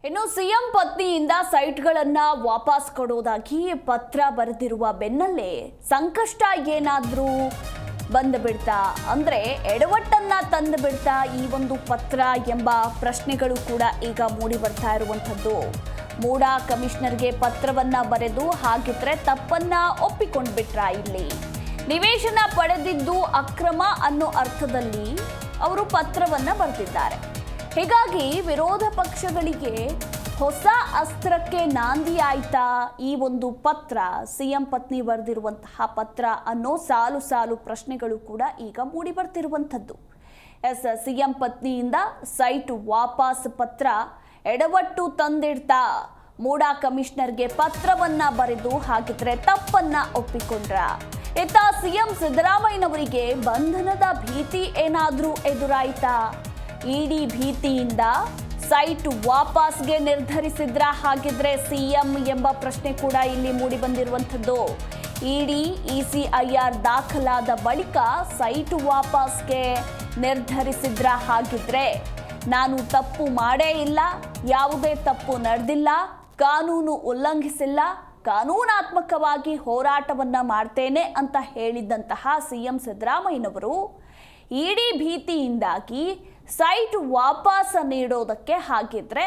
ಇನ್ನು ಸಿಎಂ ಪತ್ನಿಯಿಂದ ಸೈಟ್ಗಳನ್ನ ವಾಪಸ್ ಕೊಡೋದಾಗಿ ಪತ್ರ ಬರೆದಿರುವ ಬೆನ್ನಲ್ಲೇ ಸಂಕಷ್ಟ ಏನಾದ್ರೂ ಬಂದು ಬಿಡ್ತಾ ಅಂದ್ರೆ ಎಡವಟ್ಟನ್ನ ತಂದು ಬಿಡ್ತಾ ಈ ಒಂದು ಪತ್ರ ಎಂಬ ಪ್ರಶ್ನೆಗಳು ಕೂಡ ಈಗ ಮೂಡಿ ಬರ್ತಾ ಇರುವಂತದ್ದು. ಮೂಡಾ ಕಮಿಷನರ್ಗೆ ಪತ್ರವನ್ನ ಬರೆದು ಹಾಗಿದ್ರೆ ತಪ್ಪನ್ನ ಒಪ್ಪಿಕೊಂಡ್ಬಿಟ್ರ. ಇಲ್ಲಿ ನಿವೇಶನ ಪಡೆದಿದ್ದು ಅಕ್ರಮ ಅನ್ನೋ ಅರ್ಥದಲ್ಲಿ ಅವರು ಪತ್ರವನ್ನ ಬರೆದಿದ್ದಾರೆ. ಹೀಗಾಗಿ ವಿರೋಧ ಪಕ್ಷಗಳಿಗೆ ಹೊಸ ಅಸ್ತ್ರಕ್ಕೆ ನಾಂದಿ ಆಯ್ತಾ ಈ ಒಂದು ಪತ್ರ, ಸಿಎಂ ಪತ್ನಿ ಬರೆದಿರುವಂತಹ ಪತ್ರ ಅನ್ನೋ ಸಾಲು ಸಾಲು ಪ್ರಶ್ನೆಗಳು ಕೂಡ ಈಗ ಮೂಡಿ ಬರ್ತಿರುವಂಥದ್ದು. ಸಿಎಂ ಪತ್ನಿಯಿಂದ ಸೈಟ್ ವಾಪಸ್ ಪತ್ರ ಎಡವಟ್ಟು ತಂದಿಡ್ತಾ ಮೂಡಾ ಕಮಿಷನರ್ಗೆ ಪತ್ರವನ್ನ ಬರೆದು ಹಾಗಿದ್ರೆ ತಪ್ಪನ್ನ ಒಪ್ಪಿಕೊಂಡ್ರ. ಇತ್ತ ಸಿಎಂ ಸಿದ್ದರಾಮಯ್ಯನವರಿಗೆ ಬಂಧನದ ಭೀತಿ ಏನಾದ್ರೂ ಎದುರಾಯ್ತಾ? ಇಡಿ ಭೀತಿಯಿಂದ ಸೈಟ್ ವಾಪಸ್ಗೆ ನಿರ್ಧರಿಸಿದ್ರ ಹಾಗಿದ್ರೆ ಸಿಎಂ ಎಂಬ ಪ್ರಶ್ನೆ ಕೂಡ ಇಲ್ಲಿ ಮೂಡಿ ಬಂದಿರುವಂಥದ್ದು. ಇಡಿ ಇಸಿಐಆರ್ ದಾಖಲಾದ ಬಳಿಕ ಸೈಟ್ ವಾಪಸ್ಗೆ ನಿರ್ಧರಿಸಿದ್ರ ಹಾಗಿದ್ರೆ ನಾನು ತಪ್ಪು ಮಾಡೇ ಇಲ್ಲ, ಯಾವುದೇ ತಪ್ಪು ನಡೆದಿಲ್ಲ, ಕಾನೂನು ಉಲ್ಲಂಘಿಸಿಲ್ಲ, ಕಾನೂನಾತ್ಮಕವಾಗಿ ಹೋರಾಟವನ್ನ ಮಾಡ್ತೇನೆ ಅಂತ ಹೇಳಿದ್ದಂತಹ ಸಿಎಂ ಸಿದ್ದರಾಮಯ್ಯನವರು ಇಡಿ ಭೀತಿಯಿಂದಾಗಿ ಸೈಟ್ ವಾಪಸ್ ನೀಡೋದಕ್ಕೆ ಹಾಗಿದ್ರೆ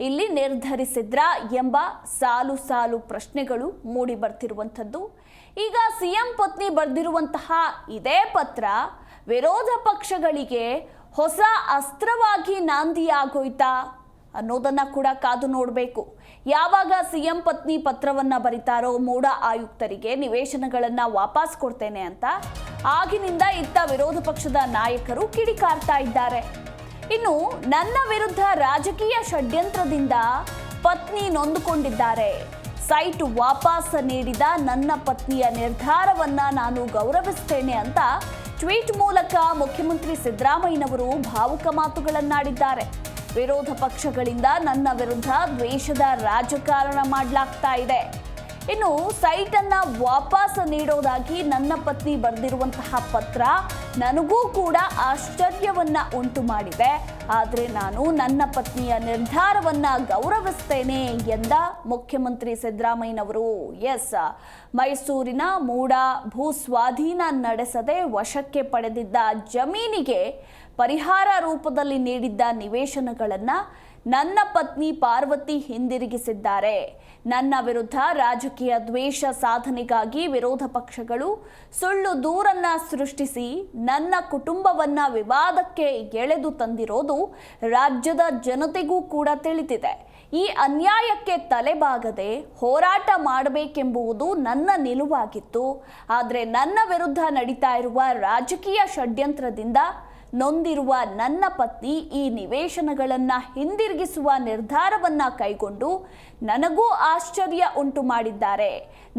ಇಲ್ಲಿ ನಿರ್ಧರಿಸಿದ್ರ ಎಂಬ ಸಾಲು ಸಾಲು ಪ್ರಶ್ನೆಗಳು ಮೂಡಿ ಬರ್ತಿರುವಂಥದ್ದು. ಈಗ ಸಿಎಂ ಪತ್ನಿ ಬರೆದಿರುವಂತಹ ಇದೇ ಪತ್ರ ವಿರೋಧ ಪಕ್ಷಗಳಿಗೆ ಹೊಸ ಅಸ್ತ್ರವಾಗಿ ನಾಂದಿಯಾಗೋಯ್ತಾ ಅನ್ನೋದನ್ನ ಕೂಡ ಕಾದು ನೋಡಬೇಕು. ಯಾವಾಗ ಸಿಎಂ ಪತ್ನಿ ಪತ್ರವನ್ನ ಬರೀತಾರೋ ಮೂಡಾ ಆಯುಕ್ತರಿಗೆ ನಿವೇಶನಗಳನ್ನ ವಾಪಸ್ ಕೊಡ್ತೇನೆ ಅಂತ, ಆಗಿನಿಂದ ಇತ್ತ ವಿರೋಧ ಪಕ್ಷದ ನಾಯಕರು ಕಿಡಿಕಾರ್ತಾ ಇದ್ದಾರೆ. ಇನ್ನು ನನ್ನ ವಿರುದ್ಧ ರಾಜಕೀಯ ಷಡ್ಯಂತ್ರದಿಂದ ಪತ್ನಿ ನೊಂದುಕೊಂಡಿದ್ದಾರೆ. ಸೈಟ್ ವಾಪಸ್ ನೀಡಿದ ನನ್ನ ಪತ್ನಿಯ ನಿರ್ಧಾರವನ್ನ ನಾನು ಗೌರವಿಸ್ತೇನೆ ಅಂತ ಟ್ವೀಟ್ ಮೂಲಕ ಮುಖ್ಯಮಂತ್ರಿ ಸಿದ್ದರಾಮಯ್ಯನವರು ಭಾವುಕ ಮಾತುಗಳನ್ನಾಡಿದ್ದಾರೆ. ವಿರೋಧ ಪಕ್ಷಗಳಿಂದ ನನ್ನ ವಿರುದ್ಧ ದ್ವೇಷದ ರಾಜಕಾರಣ ಮಾಡಲಾಗ್ತಾ ಇದೆ. ಇನ್ನು ಸೈಟ್ ಅನ್ನ ವಾಪಸ್ ನೀಡೋದಾಗಿ ನನ್ನ ಪತ್ನಿ ಬರೆದಿರುವಂತಹ ಪತ್ರ ನನಗೂ ಕೂಡ ಆಶ್ಚರ್ಯವನ್ನ ಉಂಟು ಮಾಡಿದೆ. ಆದರೆ ನಾನು ನನ್ನ ಪತ್ನಿಯ ನಿರ್ಧಾರವನ್ನ ಗೌರವಿಸ್ತೇನೆ ಎಂದ ಮುಖ್ಯಮಂತ್ರಿ ಸಿದ್ದರಾಮಯ್ಯನವರು. ಮೈಸೂರಿನ ಮೂಡಾ ಭೂ ಸ್ವಾಧೀನ ನಡೆಸದೆ ವಶಕ್ಕೆ ಪಡೆದಿದ್ದ ಜಮೀನಿಗೆ ಪರಿಹಾರ ರೂಪದಲ್ಲಿ ನೀಡಿದ್ದ ನಿವೇಶನಗಳನ್ನ ನನ್ನ ಪತ್ನಿ ಪಾರ್ವತಿ ಹಿಂದಿರುಗಿಸಿದ್ದಾರೆ. ನನ್ನ ವಿರುದ್ಧ ರಾಜಕೀಯ ದ್ವೇಷ ಸಾಧನೆಗಾಗಿ ವಿರೋಧ ಪಕ್ಷಗಳು ಸುಳ್ಳು ದೂರನ್ನ ಸೃಷ್ಟಿಸಿ ನನ್ನ ಕುಟುಂಬವನ್ನ ವಿವಾದಕ್ಕೆ ಎಳೆದು ತಂದಿರೋದು ರಾಜ್ಯದ ಜನತೆಗೂ ಕೂಡ ತಿಳಿದಿದೆ. ಈ ಅನ್ಯಾಯಕ್ಕೆ ತಲೆಬಾಗದೆ ಹೋರಾಟ ಮಾಡಬೇಕೆಂಬುದು ನನ್ನ ನಿಲುವಾಗಿತ್ತು. ಆದರೆ ನನ್ನ ವಿರುದ್ಧ ನಡೀತಾ ಇರುವ ರಾಜಕೀಯ ಷಡ್ಯಂತ್ರದಿಂದ ನೊಂದಿರುವ ನನ್ನ ಪತ್ನಿ ಈ ನಿವೇಶನಗಳನ್ನ ಹಿಂದಿರುಗಿಸುವ ನಿರ್ಧಾರವನ್ನ ಕೈಗೊಂಡು ನನಗೂ ಆಶ್ಚರ್ಯ ಉಂಟು ಮಾಡಿದ್ದಾರೆ.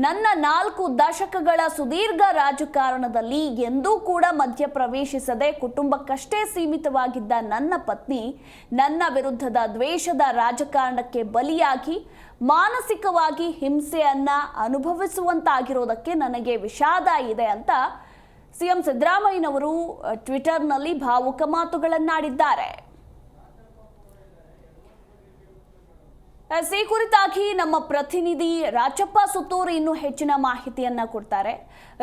ನನ್ನ 4 ದಶಕಗಳ ಸುದೀರ್ಘ ರಾಜಕಾರಣದಲ್ಲಿ ಎಂದೂ ಕೂಡ ಮಧ್ಯಪ್ರವೇಶಿಸದೆ ಕುಟುಂಬಕ್ಕಷ್ಟೇ ಸೀಮಿತವಾಗಿದ್ದ ನನ್ನ ಪತ್ನಿ ನನ್ನ ವಿರುದ್ಧದ ದ್ವೇಷದ ರಾಜಕಾರಣಕ್ಕೆ ಬಲಿಯಾಗಿ ಮಾನಸಿಕವಾಗಿ ಹಿಂಸೆಯನ್ನ ಅನುಭವಿಸುವಂತಾಗಿರೋದಕ್ಕೆ ನನಗೆ ವಿಷಾದ ಇದೆ ಅಂತ ಸಿಎಂ ಸಿದ್ದರಾಮಯ್ಯನವರು ಟ್ವಿಟರ್ನಲ್ಲಿ ಭಾವುಕ ಮಾತುಗಳನ್ನಾಡಿದ್ದಾರೆ. ಈ ಕುರಿತಾಗಿ ನಮ್ಮ ಪ್ರತಿನಿಧಿ ರಾಜಪ್ಪ ಸುತ್ತೂರು ಇನ್ನೂ ಹೆಚ್ಚಿನ ಮಾಹಿತಿಯನ್ನ ಕೊಡ್ತಾರೆ.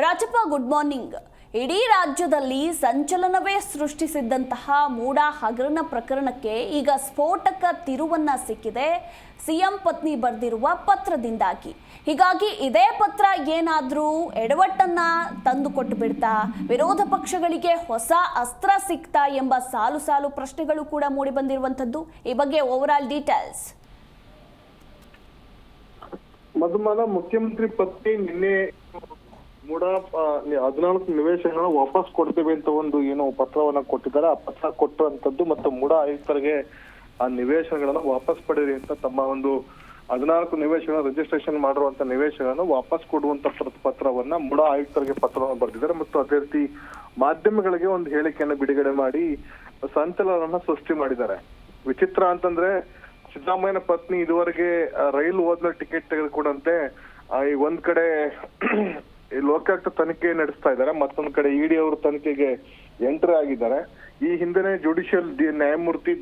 Rajappa, good morning. ಇಡೀ ರಾಜ್ಯದಲ್ಲಿ ಸಂಚಲನವೇ ಸೃಷ್ಟಿಸಿದ್ದಂತಹ ಮೂಡಾ ಹಗರಣ ಪ್ರಕರಣಕ್ಕೆ ಈಗ ಸ್ಫೋಟಕ ತಿರುವನ್ನ ಸಿಕ್ಕಿದೆ ಸಿಎಂ ಪತ್ನಿ ಬರೆದಿರುವ ಪತ್ರದಿಂದಾಗಿ. ಹೀಗಾಗಿ ಇದೇ ಪತ್ರ ಏನಾದ್ರೂ ಎಡವಟ್ಟನ್ನ ತಂದು ಕೊಟ್ಟು ಬಿಡ್ತಾ, ವಿರೋಧ ಪಕ್ಷಗಳಿಗೆ ಹೊಸ ಅಸ್ತ್ರ ಸಿಕ್ತಾ ಎಂಬ ಸಾಲು ಸಾಲು ಪ್ರಶ್ನೆಗಳು ಕೂಡ ಮೂಡಿ ಬಂದಿರುವಂತದ್ದು. ಈ ಬಗ್ಗೆ ಓವರ್ ಆಲ್ ಡೀಟೇಲ್ಸ್. ಮಧುಮಾಲ, ಮುಖ್ಯಮಂತ್ರಿ ಪತ್ನಿ ನಿನ್ನೆ ಮೂಡಾ 14 ನಿವೇಶನ ವಾಪಸ್ ಕೊಡ್ತೇವೆ ಅಂತ ಒಂದು ಪತ್ರವನ್ನ ಕೊಟ್ಟಿದ್ದಾರೆ. ಆ ಪತ್ರ ಕೊಟ್ಟಂತದ್ದು ಮತ್ತು ಮೂಡಾ ಆಯುಕ್ತರಿಗೆ ಆ ನಿವೇಶನಗಳನ್ನ ವಾಪಸ್ ಪಡೆಯಿರಿ ಅಂತ ತಮ್ಮ ಒಂದು 14 ನಿವೇಶನ ರಿಜಿಸ್ಟ್ರೇಷನ್ ಮಾಡಿರುವಂತ ನಿವೇಶನ ವಾಪಸ್ ಕೊಡುವಂತ ಪತ್ರವನ್ನ ಮೂಡಾ ಆಯುಕ್ತರಿಗೆ ಪತ್ರವನ್ನು ಬರೆದಿದ್ದಾರೆ. ಮತ್ತು ಅದೇ ರೀತಿ ಮಾಧ್ಯಮಗಳಿಗೆ ಒಂದು ಹೇಳಿಕೆಯನ್ನು ಬಿಡುಗಡೆ ಮಾಡಿ ಸಂಚಲನ ಸೃಷ್ಟಿ ಮಾಡಿದ್ದಾರೆ. ವಿಚಿತ್ರ ಅಂತಂದ್ರೆ ಸಿದ್ದರಾಮಯ್ಯನ ಪತ್ನಿ ಇದುವರೆಗೆ ರೈಲು ಹೋದ್ಮೇಲೆ ಟಿಕೆಟ್ ತೆಗೆದುಕೊಂಡಂತೆ ಈ ಒಂದ್ ಕಡೆ ಲೋಕಾಯುಕ್ತ ತನಿಖೆ ನಡೆಸ್ತಾ ಇದ್ದಾರೆ, ಮತ್ತೊಂದ್ ಕಡೆ ಇಡಿ ಅವರು ತನಿಖೆಗೆ ಎಂಟರ್ ಆಗಿದ್ದಾರೆ. ಈ ಹಿಂದೆನೆ ಜುಡಿಷಿಯಲ್ ನ್ಯಾಯಮೂರ್ತಿ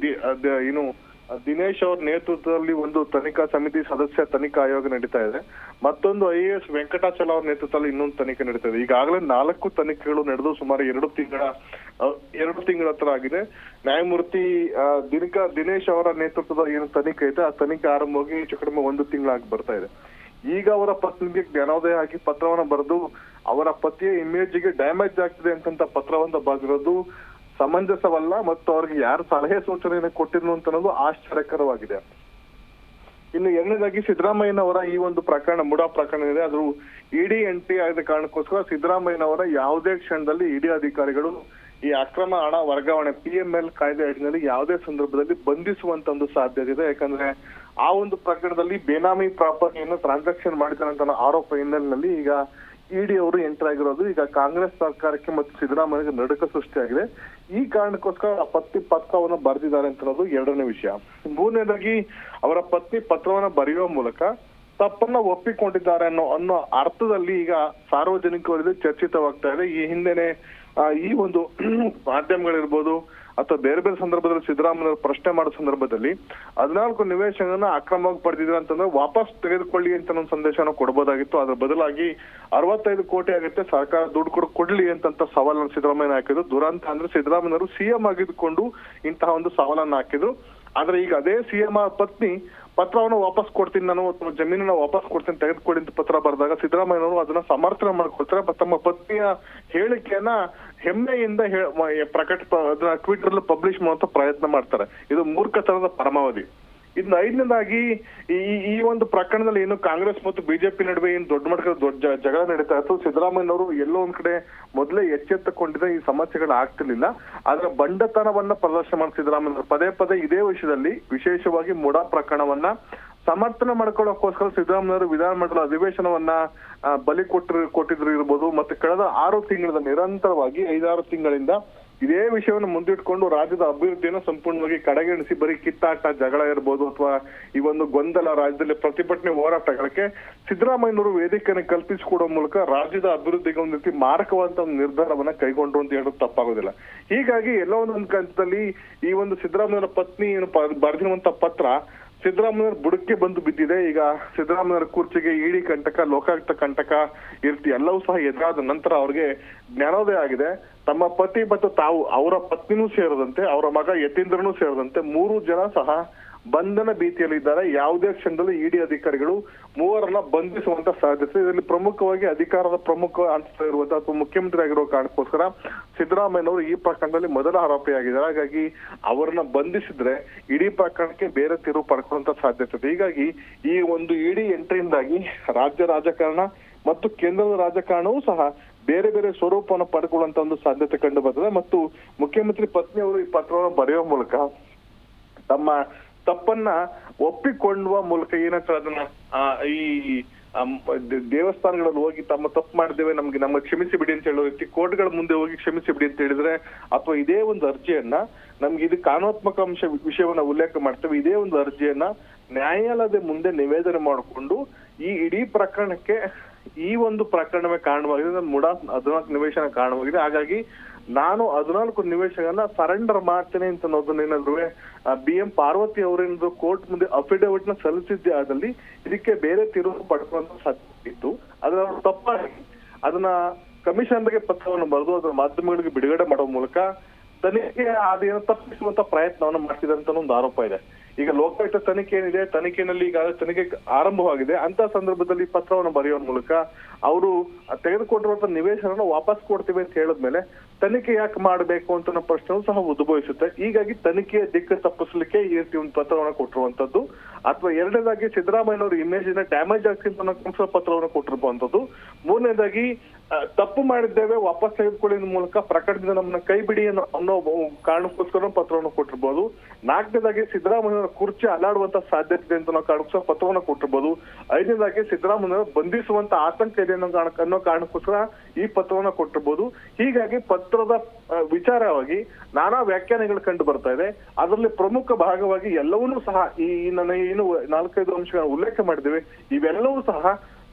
ದಿನೇಶ್ ಅವ್ರ ನೇತೃತ್ವದಲ್ಲಿ ಒಂದು ತನಿಖಾ ಸಮಿತಿ ಸದಸ್ಯ ತನಿಖಾ ಆಯೋಗ ನಡೀತಾ ಇದೆ. ಮತ್ತೊಂದು IAS ವೆಂಕಟಾಚಲ ಅವ್ರ ನೇತೃತ್ವದಲ್ಲಿ ಇನ್ನೊಂದು ತನಿಖೆ ನಡೀತಾ ಇದೆ. ಈಗಾಗಲೇ 4 ತನಿಖೆಗಳು ನಡೆದು ಸುಮಾರು 2 ತಿಂಗಳ ಹತ್ರ ಆಗಿದೆ. ನ್ಯಾಯಮೂರ್ತಿ ದಿನೇಶ್ ಅವರ ನೇತೃತ್ವದ ಏನು ತನಿಖೆ ಇದೆ ಆ ತನಿಖೆ ಆರಂಭವಾಗಿ ಹೆಚ್ಚು ಕಡಿಮೆ 1 ತಿಂಗಳಾಗಿ ಬರ್ತಾ ಇದೆ. ಈಗ ಅವರ ಪತ್ನಿಗೆ ಜ್ಞಾನೋದಯ ಆಗಿ ಪತ್ರವನ್ನ ಬರೆದು ಅವರ ಪತಿಯ ಇಮೇಜ್ಗೆ ಡ್ಯಾಮೇಜ್ ಆಗ್ತಿದೆ ಅಂತಂತ ಪತ್ರವನ್ನ ಬರೆದಿರೋದು ಸಮಂಜಸವಲ್ಲ ಮತ್ತು ಅವ್ರಿಗೆ ಯಾರು ಸಲಹೆ ಸೂಚನೆಯನ್ನು ಕೊಟ್ಟಿದ್ರು ಅಂತ ಅನ್ನೋದು ಆಶ್ಚರ್ಯಕರವಾಗಿದೆ. ಇನ್ನು ಎರಡನೇದಾಗಿ ಸಿದ್ದರಾಮಯ್ಯನವರ ಈ ಒಂದು ಪ್ರಕರಣ ಮುಡಾ ಪ್ರಕರಣ ಇದೆ. ಅದು ಇಡಿ ಎಂಟ್ರಿ ಆದ ಕಾರಣಕ್ಕೋಸ್ಕರ ಸಿದ್ದರಾಮಯ್ಯನವರ ಯಾವುದೇ ಕ್ಷಣದಲ್ಲಿ ಇಡಿ ಅಧಿಕಾರಿಗಳು ಈ ಅಕ್ರಮ ಹಣ ವರ್ಗಾವಣೆ PML ಕಾಯ್ದೆ ಅಡಿಯಲ್ಲಿ ಯಾವುದೇ ಸಂದರ್ಭದಲ್ಲಿ ಬಂಧಿಸುವಂತ ಒಂದು ಸಾಧ್ಯತೆ ಇದೆ. ಯಾಕಂದ್ರೆ ಆ ಒಂದು ಪ್ರಕರಣದಲ್ಲಿ ಬೇನಾಮಿ ಪ್ರಾಪರ್ಟಿಯನ್ನು ಟ್ರಾನ್ಸಾಕ್ಷನ್ ಮಾಡಿದ್ದಾರೆ ಅಂತ ಆರೋಪ ಹಿನ್ನೆಲೆಯಲ್ಲಿ ಈಗ ಇಡಿ ಅವರು ಎಂಟರ್ ಆಗಿರೋದು ಈಗ ಕಾಂಗ್ರೆಸ್ ಸರ್ಕಾರಕ್ಕೆ ಮತ್ತು ಸಿದ್ದರಾಮಯ್ಯಗೆ ನಡುಕ ಸೃಷ್ಟಿಯಾಗಿದೆ. ಈ ಕಾರಣಕ್ಕೋಸ್ಕರ ಪತ್ನಿ ಪತ್ರವನ್ನು ಬರೆದಿದ್ದಾರೆ ಅಂತ ಅನ್ನೋದು ಎರಡನೇ ವಿಷಯ. ಮೂರನೇದಾಗಿ ಅವರ ಪತ್ನಿ ಪತ್ರವನ್ನ ಬರೆಯುವ ಮೂಲಕ ತಪ್ಪನ್ನ ಒಪ್ಪಿಕೊಂಡಿದ್ದಾರೆ ಅನ್ನೋ ಅರ್ಥದಲ್ಲಿ ಈಗ ಸಾರ್ವಜನಿಕರಲ್ಲಿ ಚರ್ಚಿತವಾಗ್ತಾ ಇದೆ. ಈ ಹಿಂದೆನೆ ಈ ಒಂದು ಮಾಧ್ಯಮಗಳಿರ್ಬೋದು ಅಥವಾ ಬೇರೆ ಬೇರೆ ಸಂದರ್ಭದಲ್ಲಿ ಸಿದ್ದರಾಮಯ್ಯ ಪ್ರಶ್ನೆ ಮಾಡೋ ಸಂದರ್ಭದಲ್ಲಿ 14 ನಿವೇಶನ ಅಕ್ರಮವಾಗಿ ಪಡೆದಿದ್ರೆ ಅಂತಂದ್ರೆ ವಾಪಸ್ ತೆಗೆದುಕೊಳ್ಳಿ ಅಂತ ಒಂದು ಸಂದೇಶನ ಕೊಡಬಹುದಾಗಿತ್ತು. ಅದ್ರ ಬದಲಾಗಿ 65 ಕೋಟಿ ಆಗುತ್ತೆ, ಸರ್ಕಾರ ದುಡ್ಡು ಕೊಡ್ಲಿ ಅಂತ ಸವಾಲನ್ನು ಸಿದ್ದರಾಮಯ್ಯ ಹಾಕಿದ್ರು. ದುರಂತ ಅಂದ್ರೆ ಸಿದ್ದರಾಮಯ್ಯವರು CM ಆಗಿದ್ದುಕೊಂಡು ಇಂತಹ ಒಂದು ಸವಾಲನ್ನು ಹಾಕಿದ್ರು. ಆದ್ರೆ ಈಗ ಅದೇ CM ಪತ್ನಿ ಪತ್ರವನ್ನು ವಾಪಸ್ ಕೊಡ್ತೀನಿ ನಾನು ಅಥವಾ ಜಮೀನನ್ನ ವಾಪಸ್ ಕೊಡ್ತೀನಿ ತೆಗೆದುಕೊಳ್ಳಿ ಅಂತ ಪತ್ರ ಬರೆದಾಗ ಸಿದ್ದರಾಮಯ್ಯನವರು ಅದನ್ನ ಸಮರ್ಥನೆ ಮಾಡ್ಕೊಳ್ತಾರೆ. ತಮ್ಮ ಪತ್ನಿಯ ಹೇಳಿಕೆಯನ್ನ ಹೆಮ್ಮೆಯಿಂದ ಅದನ್ನ ಟ್ವಿಟರ್ ಅಲ್ಲಿ ಪಬ್ಲಿಷ್ ಮಾಡುವಂತ ಪ್ರಯತ್ನ ಮಾಡ್ತಾರೆ. ಇದು ಮೂರ್ಖತನದ ಪರಮಾವಧಿ. ಇನ್ನು ಐದನೇದಾಗಿ ಈ ಒಂದು ಪ್ರಕರಣದಲ್ಲಿ ಏನು ಕಾಂಗ್ರೆಸ್ ಮತ್ತು ಬಿಜೆಪಿ ನಡುವೆ ಏನು ದೊಡ್ಡ ಮಟ್ಟದ ಜಗಳ ನಡೀತಾ ಇತ್ತು. ಸಿದ್ದರಾಮಯ್ಯನವರು ಎಲ್ಲೋ ಒಂದ್ ಕಡೆ ಮೊದಲೇ ಎಚ್ಚೆತ್ತುಕೊಂಡಿದ್ರೆ ಈ ಸಮಸ್ಯೆಗಳು ಆಗ್ತಿರ್ಲಿಲ್ಲ. ಆದ್ರೆ ಬಂಡತನವನ್ನ ಪ್ರದರ್ಶನ ಮಾಡಿ ಸಿದ್ದರಾಮಯ್ಯನವರು ಪದೇ ಇದೇ ವಿಷಯದಲ್ಲಿ ವಿಶೇಷವಾಗಿ ಮುಡಾ ಪ್ರಕರಣವನ್ನ ಸಮರ್ಥನೆ ಮಾಡ್ಕೊಳ್ಳೋಕೋಸ್ಕರ ಸಿದ್ದರಾಮಯ್ಯವರು ವಿಧಾನಮಂಡಲ ಅಧಿವೇಶನವನ್ನ ಬಲಿ ಕೊಟ್ಟಿದ್ರು ಇರ್ಬೋದು. ಮತ್ತೆ ಕಳೆದ 6 ತಿಂಗಳಿಂದ ನಿರಂತರವಾಗಿ 5-6 ತಿಂಗಳಿಂದ ಇದೇ ವಿಷಯವನ್ನು ಮುಂದಿಟ್ಕೊಂಡು ರಾಜ್ಯದ ಅಭಿವೃದ್ಧಿಯನ್ನು ಸಂಪೂರ್ಣವಾಗಿ ಕಡೆಗಣಿಸಿ ಬರೀ ಕಿತ್ತಾಟ ಜಗಳ ಇರ್ಬೋದು ಅಥವಾ ಈ ಒಂದು ಗೊಂದಲ ರಾಜ್ಯದಲ್ಲಿ ಪ್ರತಿಭಟನೆ ಹೋರಾಟಗಳಿಗೆ ಸಿದ್ದರಾಮಯ್ಯನವರು ವೇದಿಕೆಯನ್ನು ಕಲ್ಪಿಸಿಕೊಡುವ ಮೂಲಕ ರಾಜ್ಯದ ಅಭಿವೃದ್ಧಿಗೆ ಒಂದು ರೀತಿ ಮಾರಕವಾದಂತ ಒಂದು ನಿರ್ಧಾರವನ್ನ ಕೈಗೊಂಡ್ರು ಅಂತ ಹೇಳೋದು ತಪ್ಪಾಗೋದಿಲ್ಲ. ಹೀಗಾಗಿ ಎಲ್ಲೋ ಒಂದೊಂದು ಹಂತದಲ್ಲಿ ಈ ಒಂದು ಸಿದ್ದರಾಮಯ್ಯರ ಪತ್ನಿ ಏನು ಬರೆದಿರುವಂತ ಪತ್ರ ಸಿದ್ದರಾಮಯ್ಯರ ಬುಡಕ್ಕೆ ಬಂದು ಬಿದ್ದಿದೆ. ಈಗ ಸಿದ್ದರಾಮಯ್ಯರ ಕುರ್ಚಿಗೆ ಇಡಿ ಕಂಟಕ, ಲೋಕಾಯುಕ್ತ ಕಂಟಕ ಎಲ್ಲವೂ ಸಹ ಎದುರಾದ ನಂತರ ಅವ್ರಿಗೆ ಜ್ಞಾನೋದಯ ಆಗಿದೆ. ತಮ್ಮ ಪತಿ ಮತ್ತು ತಾವು ಅವರ ಪತ್ನಿನೂ ಸೇರದಂತೆ ಅವರ ಮಗ ಯತೀಂದ್ರನೂ ಸೇರದಂತೆ 3 ಜನ ಸಹ ಬಂಧನ ಭೀತಿಯಲ್ಲಿದ್ದಾರೆ. ಯಾವುದೇ ಕ್ಷಣದಲ್ಲಿ ಇಡಿ ಅಧಿಕಾರಿಗಳು 3ರನ್ನ ಬಂಧಿಸುವಂತ ಸಾಧ್ಯತೆ. ಇದರಲ್ಲಿ ಪ್ರಮುಖವಾಗಿ ಅಧಿಕಾರದ ಪ್ರಮುಖ ಹಂತ ಇರುವಂತಹ ಅಥವಾ ಮುಖ್ಯಮಂತ್ರಿ ಆಗಿರುವ ಕಾರಣಕ್ಕೋಸ್ಕರ ಸಿದ್ದರಾಮಯ್ಯನವರು ಈ ಪ್ರಕರಣದಲ್ಲಿ ಮೊದಲ ಆರೋಪಿಯಾಗಿದ್ದಾರೆ. ಹಾಗಾಗಿ ಅವರನ್ನ ಬಂಧಿಸಿದ್ರೆ ಇಡೀ ಪ್ರಕರಣಕ್ಕೆ ಬೇರೆ ತಿರುವು ಪಡ್ಕೊಳ್ಳುವಂತ ಸಾಧ್ಯತೆ ಇದೆ. ಹೀಗಾಗಿ ಈ ಒಂದು ಇಡಿ ಎಂಟ್ರಿಯಿಂದಾಗಿ ರಾಜ್ಯ ರಾಜಕಾರಣ ಮತ್ತು ಕೇಂದ್ರದ ರಾಜಕಾರಣವೂ ಸಹ ಬೇರೆ ಬೇರೆ ಸ್ವರೂಪವನ್ನು ಪಡ್ಕೊಳ್ಳುವಂತ ಒಂದು ಸಾಧ್ಯತೆ ಕಂಡು ಬರ್ತದೆ. ಮತ್ತು ಮುಖ್ಯಮಂತ್ರಿ ಪತ್ನಿಯವರು ಈ ಪತ್ರವನ್ನು ಬರೆಯುವ ಮೂಲಕ ತಮ್ಮ ತಪ್ಪನ್ನ ಒಪ್ಪಿಕೊಳ್ಳುವ ಮೂಲಕ ಏನಂತ ಅದನ್ನ ಈ ದೇವಸ್ಥಾನಗಳಲ್ಲಿ ಹೋಗಿ ತಮ್ಮ ತಪ್ಪು ಮಾಡಿದ್ದೇವೆ ನಮ್ಮ ಕ್ಷಮಿಸಿ ಬಿಡಿ ಅಂತ ಹೇಳೋ ರೀತಿ ಕೋರ್ಟ್ಗಳ ಮುಂದೆ ಹೋಗಿ ಕ್ಷಮಿಸಿ ಬಿಡಿ ಅಂತ ಹೇಳಿದ್ರೆ ಅಥವಾ ಇದೇ ಒಂದು ಅರ್ಜಿಯನ್ನ ನಮ್ಗೆ ಇದು ಕಾನೂನಾತ್ಮಕ ವಿಷಯವನ್ನ ಉಲ್ಲೇಖ ಮಾಡ್ತೇವೆ, ಇದೇ ಒಂದು ಅರ್ಜಿಯನ್ನ ನ್ಯಾಯಾಲಯದ ಮುಂದೆ ನಿವೇದನೆ ಮಾಡಿಕೊಂಡು ಈ ಇಡೀ ಪ್ರಕರಣಕ್ಕೆ ಈ ಒಂದು ಪ್ರಕರಣವೇ ಕಾರಣವಾಗಿದೆ, ಮುಡಾ 14 ನಿವೇಶನ ಕಾರಣವಾಗಿದೆ. ಹಾಗಾಗಿ ನಾನು 14 ನಿವೇಶನ ಸರೆಂಡರ್ ಮಾಡ್ತೇನೆ ಅಂತ ಅನ್ನೋದನ್ನೇನಾದ್ರು BM ಪಾರ್ವತಿ ಅವರೇನಾದ್ರು ಕೋರ್ಟ್ ಮುಂದೆ ಅಫಿಡವಿಟ್ ನ ಸಲ್ಲಿಸಿದ್ದೆ ಆದಲ್ಲಿ ಇದಕ್ಕೆ ಬೇರೆ ತಿರುವು ಪಡ್ಕೊಳ್ಳುವಂತ ಸಾಧ್ಯತೆ ಇತ್ತು. ಆದ್ರೆ ಅವರು ತಪ್ಪಾಗಿ ಅದನ್ನ ಕಮಿಷನರ್ಗೆ ಪತ್ರವನ್ನು ಬರೆದು ಅದರ ಮಾಧ್ಯಮಗಳಿಗೆ ಬಿಡುಗಡೆ ಮಾಡುವ ಮೂಲಕ ತನಿಖೆ ಅದೇನೋ ತಪ್ಪಿಸುವಂತ ಪ್ರಯತ್ನವನ್ನು ಮಾಡ್ತಿದ್ದಾರೆ ಅಂತ ಒಂದು ಆರೋಪ ಇದೆ. ಈಗ ಲೋಕಾಯುಕ್ತ ತನಿಖೆ ಏನಿದೆ, ತನಿಖೆನಲ್ಲಿ ಈಗ ತನಿಖೆ ಆರಂಭವಾಗಿದೆ. ಅಂತ ಸಂದರ್ಭದಲ್ಲಿ ಪತ್ರವನ್ನು ಬರೆಯುವ ಮೂಲಕ ಅವರು ತೆಗೆದುಕೊಂಡಿರುವಂತ ನಿವೇಶನ ವಾಪಸ್ ಕೊಡ್ತೀವಿ ಅಂತ ಹೇಳಿದ್ಮೇಲೆ ತನಿಖೆ ಯಾಕೆ ಮಾಡಬೇಕು ಅಂತ ಅನ್ನೋ ಪ್ರಶ್ನೆಯೂ ಸಹ ಉದ್ಭವಿಸುತ್ತೆ. ಹೀಗಾಗಿ ತನಿಖೆಯ ದಿಕ್ಕು ತಪ್ಪಿಸ್ಲಿಕ್ಕೆ ಈ ರೀತಿ ಒಂದು ಪತ್ರವನ್ನು ಕೊಟ್ಟಿರುವಂತದ್ದು. ಅಥವಾ ಎರಡನೇದಾಗಿ ಸಿದ್ದರಾಮಯ್ಯನವರು ಇಮೇಜಿನ ಡ್ಯಾಮೇಜ್ ಆಗ್ತಿಂತ ಅನ್ನೋ ಪತ್ರವನ್ನು ಕೊಟ್ಟಿರುವಂತದ್ದು. ಮೂರನೇದಾಗಿ ತಪ್ಪು ಮಾಡಿದ್ದೇವೆ ವಾಪಸ್ ತೆಗೆದುಕೊಳ್ಳಿ ಮೂಲಕ ಪ್ರಕರಣದಿಂದ ನಮ್ಮನ್ನ ಕೈ ಬಿಡಿ ಅನ್ನೋ ಕಾರಣಕ್ಕೋಸ್ಕರ ಪತ್ರವನ್ನು ಕೊಟ್ಟಿರ್ಬೋದು. ನಾಲ್ಕನೇದಾಗಿ ಸಿದ್ದರಾಮಯ್ಯನವರ ಕುರ್ಚಿ ಅಲ್ಲಾಡುವಂತ ಸಾಧ್ಯತೆ ಇದೆ ಅಂತ ನಾವು ಕಾರಣಕ್ಕೋಸ್ಕರ ಪತ್ರವನ್ನು ಕೊಟ್ಟಿರ್ಬೋದು. ಐದನೇದಾಗಿ ಸಿದ್ದರಾಮಯ್ಯನವರು ಬಂಧಿಸುವಂತ ಆತಂಕ ಇದೆ ಅನ್ನೋ ಕಾರಣಕ್ಕೋಸ್ಕರ ಈ ಪತ್ರವನ್ನು ಕೊಟ್ಟಿರ್ಬೋದು. ಹೀಗಾಗಿ ಪತ್ರದ ವಿಚಾರವಾಗಿ ನಾನಾ ವ್ಯಾಖ್ಯಾನಗಳು ಕಂಡು ಬರ್ತಾ ಇದೆ. ಅದರಲ್ಲಿ ಪ್ರಮುಖ ಭಾಗವಾಗಿ ಎಲ್ಲವನ್ನೂ ಸಹ ಈ ನನ್ನ ಏನು 4-5 ಅಂಶಗಳನ್ನು ಉಲ್ಲೇಖ ಮಾಡಿದ್ದೇವೆ, ಇವೆಲ್ಲವೂ ಸಹ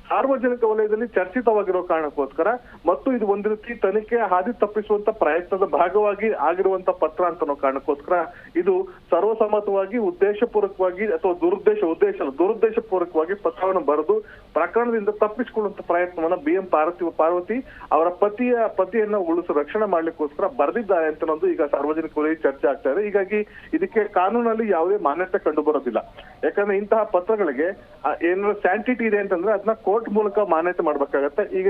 ಸಾರ್ವಜನಿಕ ವಲಯದಲ್ಲಿ ಚರ್ಚಿತವಾಗಿರೋ ಕಾರಣಕ್ಕೋಸ್ಕರ ಮತ್ತು ಇದು ಒಂದು ರೀತಿ ತನಿಖೆ ಹಾದಿ ತಪ್ಪಿಸುವಂತ ಪ್ರಯತ್ನದ ಭಾಗವಾಗಿ ಆಗಿರುವಂತ ಪತ್ರ ಅಂತ ಅನ್ನೋ ಕಾರಣಕ್ಕೋಸ್ಕರ ಇದು ಸರ್ವಸಮ್ಮತವಾಗಿ ಉದ್ದೇಶಪೂರ್ವಕವಾಗಿ ಅಥವಾ ದುರುದ್ದೇಶಪೂರ್ವಕವಾಗಿ ಪತ್ರವನ್ನು ಬರೆದು ಪ್ರಕರಣದಿಂದ ತಪ್ಪಿಸಿಕೊಳ್ಳುವಂತ ಪ್ರಯತ್ನವನ್ನ BM ಪಾರ್ವತಿ ಅವರ ಪತಿಯನ್ನ ರಕ್ಷಣೆ ಮಾಡ್ಲಿಕ್ಕೋಸ್ಕರ ಬರೆದಿದ್ದಾರೆ ಅಂತ ಅನ್ನೋದು ಈಗ ಸಾರ್ವಜನಿಕ ವಲಯ ಚರ್ಚೆ ಆಗ್ತಾ ಇದೆ. ಹೀಗಾಗಿ ಇದಕ್ಕೆ ಕಾನೂನಲ್ಲಿ ಯಾವುದೇ ಮಾನ್ಯತೆ ಕಂಡು ಬರೋದಿಲ್ಲ. ಯಾಕಂದ್ರೆ ಇಂತಹ ಪತ್ರಗಳಿಗೆ ಏನಾದ್ರು ಸ್ಯಾಂಟಿಟಿ ಇದೆ ಅಂತಂದ್ರೆ ಅದನ್ನ ಕೋರ್ಟ್ ಮೂಲಕ ಮಾನ್ಯತೆ ಮಾಡ್ಬೇಕಾಗತ್ತೆ. ಈಗ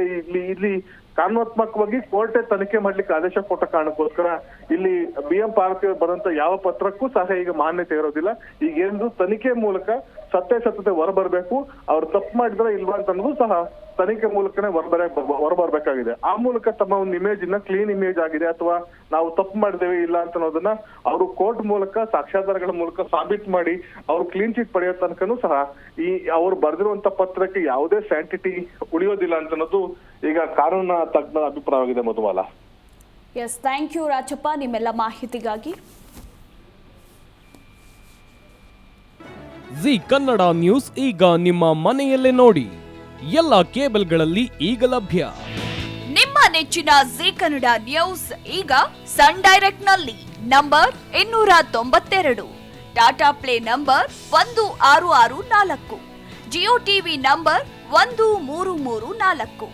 ಇಲ್ಲಿ ಕಾನೂನಾತ್ಮಕವಾಗಿ ಕೋರ್ಟೇ ತನಿಖೆ ಮಾಡ್ಲಿಕ್ಕೆ ಆದೇಶ ಕೊಟ್ಟ ಕಾರಣಕ್ಕೋಸ್ಕರ ಇಲ್ಲಿ BM ಪಾರ್ವತಿ ಬರಂತ ಯಾವ ಪತ್ರಕ್ಕೂ ಸಹ ಈಗ ಮಾನ್ಯತೆ ಇರೋದಿಲ್ಲ. ಈಗ ಏನು ತನಿಖೆ ಮೂಲಕ ಸತ್ಯಾಸತ್ಯತೆ ಹೊರಬರ್ಬೇಕು, ಅವ್ರು ತಪ್ಪು ಮಾಡಿದ್ರೆ ಇಲ್ವಾ ಅಂತ ಅನ್ನೋದು ಸಹ ತನಿಖೆ ಮೂಲಕನೇ ಹೊರಬರ್ಬೇಕಾಗಿದೆ. ಆ ಮೂಲಕ ತಮ್ಮ ಒಂದು ಇಮೇಜ್ ಕ್ಲೀನ್ ಇಮೇಜ್ ಆಗಿದೆ ಅಥವಾ ನಾವು ತಪ್ಪು ಮಾಡಿದೇವೆ ಇಲ್ಲ ಅಂತ ಅನ್ನೋದನ್ನ ಅವರು ಕೋರ್ಟ್ ಮೂಲಕ ಸಾಕ್ಷ್ಯಾಧಾರಗಳ ಮೂಲಕ ಸಾಬೀತು ಮಾಡಿ ಅವ್ರು ಕ್ಲೀನ್ ಚೀಟ್ ಪಡೆಯೋ ತನಕನೂ ಸಹ ಈ ಅವ್ರು ಬರೆದಿರುವಂತ ಪತ್ರಕ್ಕೆ ಯಾವುದೇ ಸ್ಯಾಂಟಿಟಿ ಉಳಿಯೋದಿಲ್ಲ ಅಂತ ಅನ್ನೋದು ಈಗ ಕಾನೂನಿನ ತಜ್ಞರ ಅಭಿಪ್ರಾಯವಾಗಿದೆ. Madhumala. Yes, thank you Rajappa ನಿಮ್ಮೆಲ್ಲ ಮಾಹಿತಿಗಾಗಿ. ಜಿ ಕನ್ನಡ ನ್ಯೂಸ್ ಈಗ ನಿಮ್ಮ ಮನೆಯಲ್ಲೇ ನೋಡಿ, ಎಲ್ಲ ಕೇಬಲ್ಗಳಲ್ಲಿ ಈಗ ಲಭ್ಯ. ನಿಮ್ಮ ನೆಚ್ಚಿನ ಜಿ ಕನ್ನಡ ನ್ಯೂಸ್ ಈಗ ಸನ್ ಡೈರೆಕ್ಟ್ ನಲ್ಲಿ number 292, Tata play number 1664, Jio TV number 1334,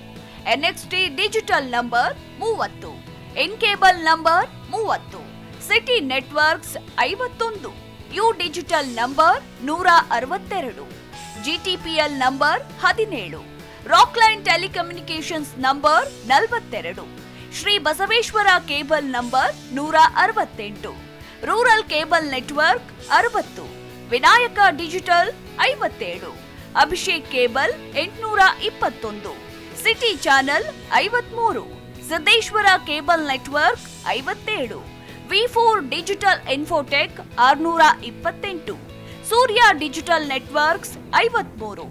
NXT digital number 30, in cable number 30, city networks 51, U digital number 162, GTPL number 17, Rockline telecommunications number 42, Shri Basaveshwara cable number 168, rural cable network 60, Vinayaka digital 57, Abhishek cable 821, city channel 53, Siddeshwara cable network 57, V4 digital Infotech 628, Surya digital networks 53,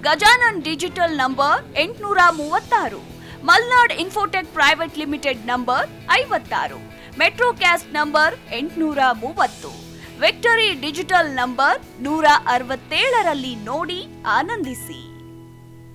Gajanan digital number 836, Malnad Infotech Private Limited number 56, Metrocast number 830, Victory Digital number 167ರಲ್ಲಿ ನೋಡಿ ಆನಂದಿಸಿ.